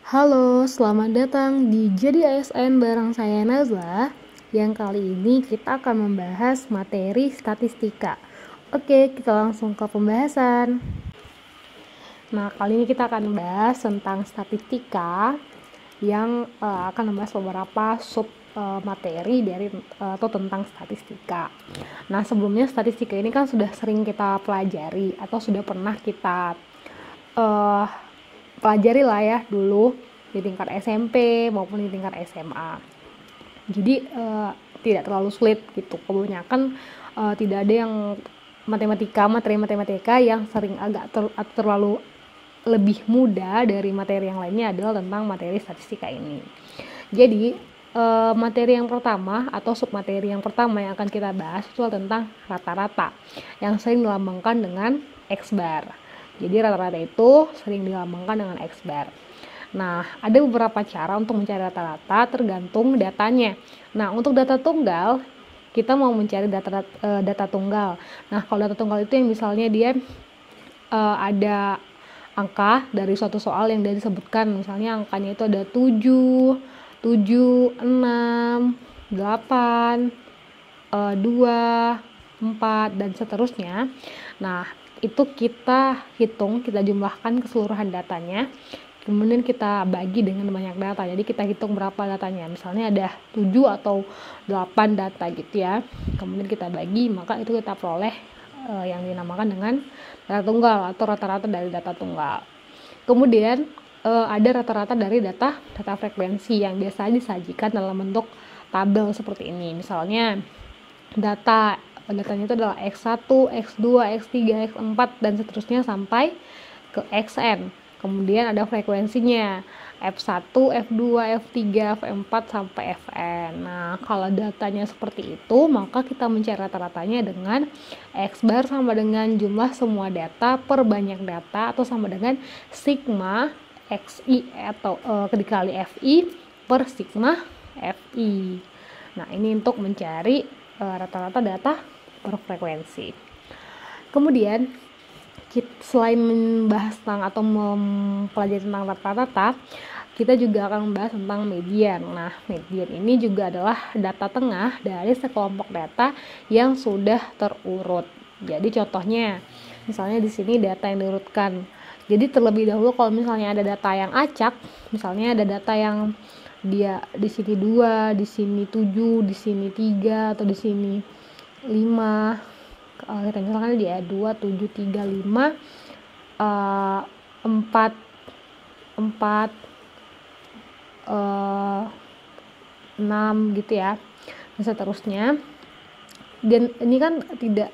Halo, selamat datang di Jadi ASN bareng saya Nazla. Yang kali ini kita akan membahas materi statistika. Oke, kita langsung ke pembahasan. Nah, kali ini kita akan membahas tentang statistika yang akan membahas beberapa sub materi dari atau tentang statistika. Nah, sebelumnya statistika ini kan sudah sering kita pelajari atau sudah pernah kita pelajari lah ya dulu di tingkat SMP maupun di tingkat SMA. Jadi tidak terlalu sulit gitu. Kebanyakan tidak ada yang materi matematika yang sering agak terlalu lebih mudah dari materi yang lainnya adalah tentang materi statistika ini. Jadi materi yang pertama atau submateri yang pertama yang akan kita bahas itu adalah tentang rata-rata yang sering dilambangkan dengan X bar. Jadi rata-rata itu sering dilambangkan dengan X bar. Nah, ada beberapa cara untuk mencari rata-rata tergantung datanya. Nah, untuk data tunggal kita mau mencari data tunggal. Nah, kalau data tunggal itu yang misalnya dia ada angka dari suatu soal yang dia disebutkan, misalnya angkanya itu ada 7, 6, 8, 2, 4 dan seterusnya. Nah, itu kita hitung, kita jumlahkan keseluruhan datanya, kemudian kita bagi dengan banyak data. Jadi kita hitung berapa datanya, misalnya ada 7 atau 8 data gitu ya, kemudian kita bagi, maka itu kita peroleh yang dinamakan dengan data tunggal atau rata-rata dari data tunggal. Kemudian ada rata-rata dari data frekuensi yang biasa disajikan dalam bentuk tabel seperti ini. Misalnya datanya itu adalah X1, X2, X3, X4 dan seterusnya sampai ke Xn. Kemudian ada frekuensinya F1, F2, F3, F4 sampai Fn. Nah, kalau datanya seperti itu, maka kita mencari rata-ratanya dengan X bar sama dengan jumlah semua data per banyak data atau sama dengan sigma Xi atau dikali Fi per sigma Fi. Nah, ini untuk mencari rata-rata data per frekuensi. Kemudian selain membahas tentang atau mempelajari tentang rata-rata, kita juga akan membahas tentang median. Nah, median ini juga adalah data tengah dari sekelompok data yang sudah terurut. Jadi contohnya, misalnya di sini data yang diurutkan. Jadi terlebih dahulu kalau misalnya ada data yang acak, misalnya ada data yang dia di sini 2, di sini 7, di sini 3 atau di sini 5. Kita misalkan dia 2, 7, 3, 5, 4, 6 gitu ya, dan seterusnya. Dan ini kan tidak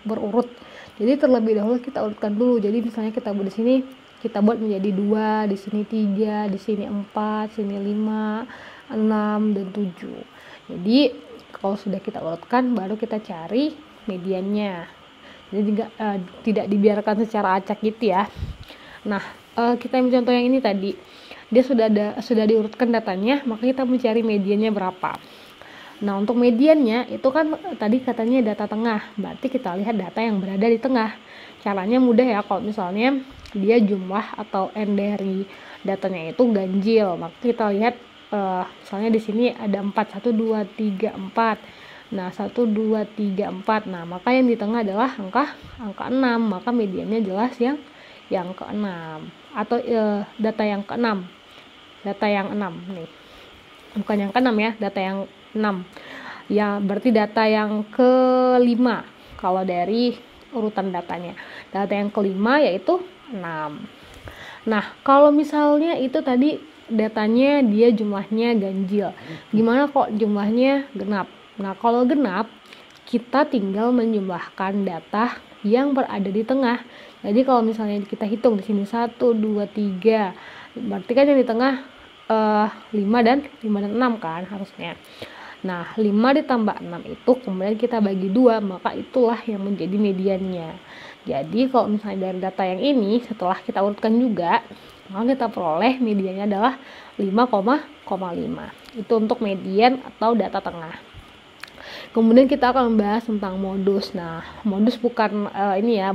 berurut. Jadi terlebih dahulu kita urutkan dulu. Jadi misalnya kita buat di sini, kita buat menjadi 2, di sini 3, di sini 4, sini 5, 6 dan 7. Jadi kalau sudah kita urutkan baru kita cari mediannya. Jadi tidak dibiarkan secara acak gitu ya. Nah, kita ambil contoh yang ini tadi. Dia sudah diurutkan datanya, maka kita mencari mediannya berapa. Nah, untuk mediannya itu kan tadi katanya data tengah. Berarti kita lihat data yang berada di tengah. Caranya mudah ya, kalau misalnya dia jumlah atau n dari datanya itu ganjil, maka kita lihat misalnya di sini ada 4, 1, 2, 3, 4. Nah, 1, 2, 3, 4. Nah, maka yang di tengah adalah angka 6. Maka mediannya jelas yang ke-6 atau data yang ke-6. Data yang 6 nih. Bukan yang ke-6 ya, data yang 6. Ya, berarti data yang ke-5 kalau dari urutan datanya. Data yang ke-5 yaitu 6. Nah, kalau misalnya itu tadi datanya dia jumlahnya ganjil. Gimana kok jumlahnya genap? Nah, kalau genap, kita tinggal menjumlahkan data yang berada di tengah. Jadi kalau misalnya kita hitung di sini 1, 2, 3, berarti kan yang di tengah 5 dan 6 kan harusnya. Nah, 5 ditambah 6 itu kemudian kita bagi 2, maka itulah yang menjadi mediannya. Jadi kalau misalnya dari data yang ini setelah kita urutkan juga, maka kita peroleh mediannya adalah 5,5. Itu untuk median atau data tengah. Kemudian kita akan membahas tentang modus. Nah, modus bukan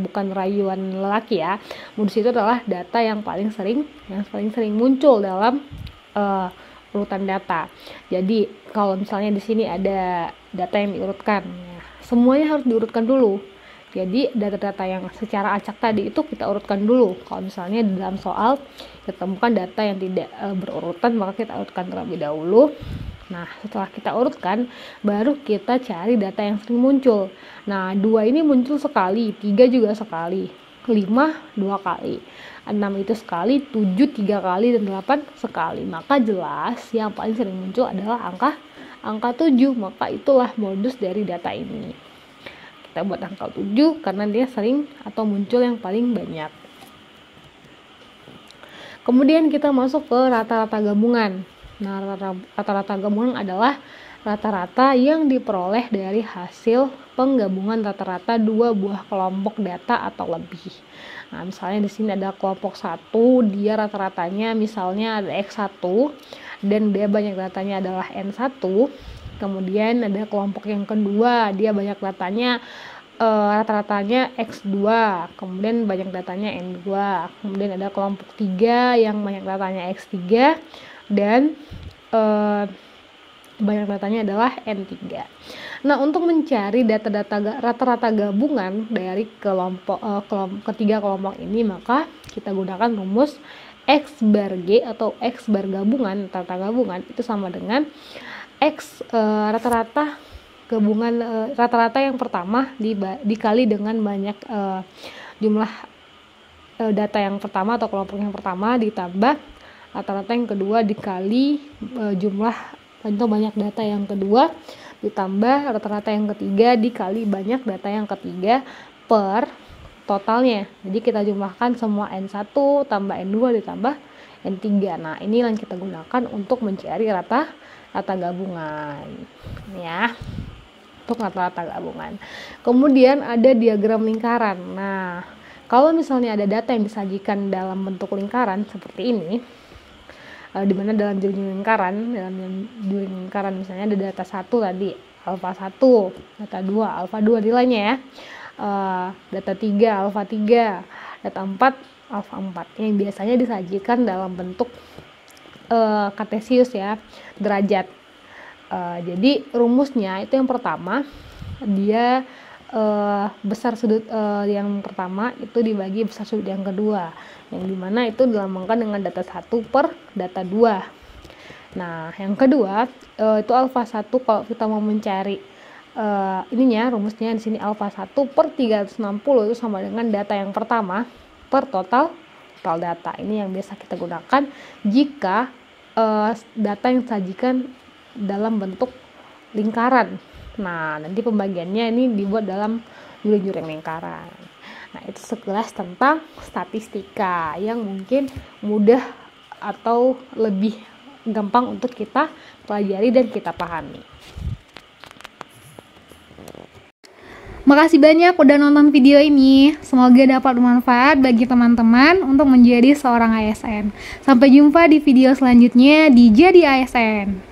bukan rayuan lelaki ya. Modus itu adalah data yang paling sering muncul dalam urutan data. Jadi kalau misalnya di sini ada data yang diurutkan, ya, semuanya harus diurutkan dulu. Jadi data-data yang secara acak tadi itu kita urutkan dulu. Kalau misalnya di dalam soal ditemukan data yang tidak berurutan, maka kita urutkan terlebih dahulu. Nah, setelah kita urutkan, baru kita cari data yang sering muncul. Nah, 2 ini muncul sekali, 3 juga sekali, 5 2 kali, 6 itu sekali, 7 3 kali, dan 8 sekali. Maka jelas yang paling sering muncul adalah angka 7, maka itulah modus dari data ini. Kita buat angka 7 karena dia sering atau muncul yang paling banyak. Kemudian kita masuk ke rata-rata gabungan. Nah, rata-rata gabungan adalah rata-rata yang diperoleh dari hasil penggabungan rata-rata 2 buah kelompok data atau lebih. Nah, misalnya di sini ada kelompok 1, dia rata-ratanya misalnya ada X1 dan dia banyak datanya adalah N1. Kemudian ada kelompok yang kedua, dia banyak datanya rata-ratanya X2, kemudian banyak datanya N2. Kemudian ada kelompok 3 yang banyak datanya X3 dan banyak datanya adalah N3. Nah, untuk mencari data-data rata-rata gabungan dari ketiga kelompok ini, maka kita gunakan rumus X bar G atau X bar gabungan, rata-rata gabungan itu sama dengan X rata-rata gabungan rata-rata yang pertama dikali dengan banyak jumlah data yang pertama atau kelompok yang pertama ditambah rata-rata yang kedua dikali jumlah atau banyak data yang kedua ditambah rata-rata yang ketiga dikali banyak data yang ketiga per totalnya. Jadi kita jumlahkan semua N1 tambah N2 ditambah N3. Nah, ini yang kita gunakan untuk mencari rata gabungan ya, untuk rata-rata gabungan. Kemudian ada diagram lingkaran. Nah, kalau misalnya ada data yang disajikan dalam bentuk lingkaran seperti ini, di mana dalam jaring lingkaran misalnya ada data 1 tadi alfa 1, data 2 alfa 2 nilainya ya, data 3 alfa 3, data 4 alfa 4 yang biasanya disajikan dalam bentuk kartesius ya, derajat. Jadi rumusnya itu yang pertama, dia besar sudut yang pertama itu dibagi besar sudut yang kedua, yang dimana itu dilambangkan dengan data 1 per data 2. Nah, yang kedua itu alfa 1. Kalau kita mau mencari rumusnya di sini alfa 1 per 360 itu sama dengan data yang pertama per total data. Ini yang biasa kita gunakan jika data yang disajikan dalam bentuk lingkaran. Nah, nanti pembagiannya ini dibuat dalam juring-juring lingkaran. Nah, itu sekilas tentang statistika yang mungkin mudah atau lebih gampang untuk kita pelajari dan kita pahami. Makasih banyak udah nonton video ini. Semoga dapat bermanfaat bagi teman-teman untuk menjadi seorang ASN. Sampai jumpa di video selanjutnya di Jadi ASN.